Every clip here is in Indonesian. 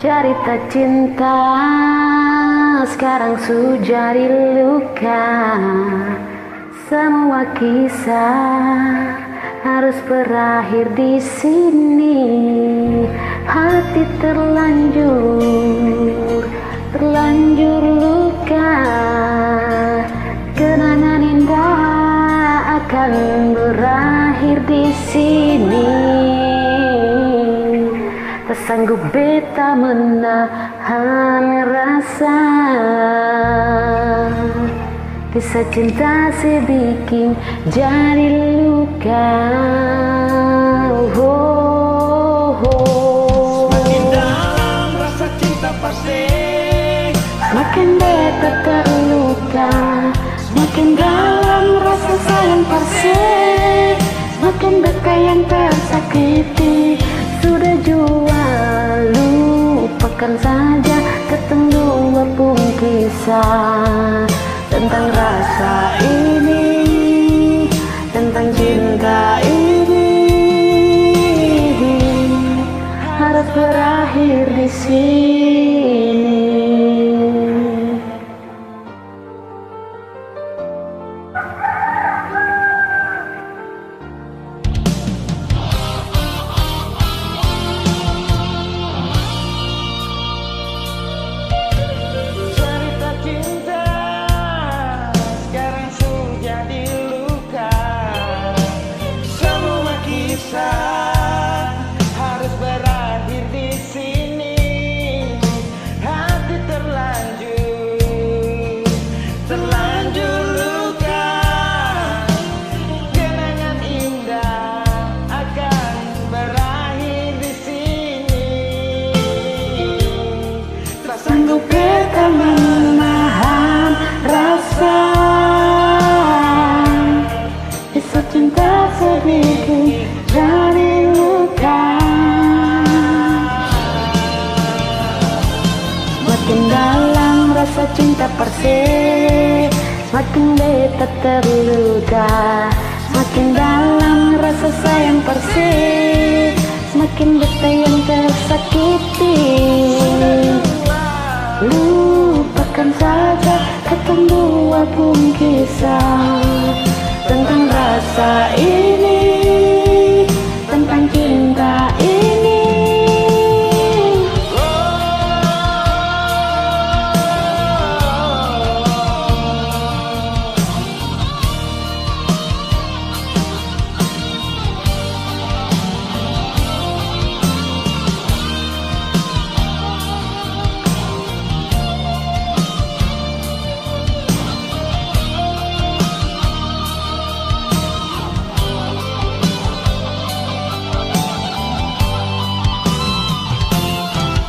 Cerita cinta sekarang sudah luka. Semua kisah harus berakhir di sini. Hati terlanjur luka. Kenangan indah akan berakhir di sini. Tak sanggup beta menahan rasa. Kisah cinta sebikin jadi luka. Semakin dalam rasa cinta pasti, Semakin beta terluka. Semakin dalam rasa sayang pasti, semakin beta yang tersakiti. Sudah jua lupakan saja, ketemu dua pun kisah tentang rasa ini, tentang cinta ini harus berakhir di sini. cerita cinta sekarang sudah luka. Semua kisah harus berakhir di sini. Hati terlanjur luka. Kenangan indah akan berakhir di sini. Tak sanggup Beta menahan rasa. Kisah cinta sedikit jadi luka. Makin dalam rasa cinta persis, makin beta terluka. Makin dalam rasa sayang persis, semakin beta yang tersakiti. Lupakan saja, ketemu dua pun kisah tentang rasa ini, tentang cinta ini.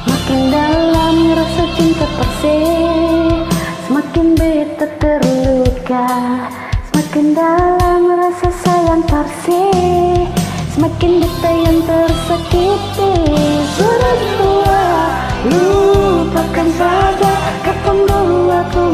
Makin dalam rasa cinta persis, semakin beta terluka. Semakin dalam rasa sayang persis, semakin beta yang tersakiti. Sudah jua lupakan saja, ketemu dua pun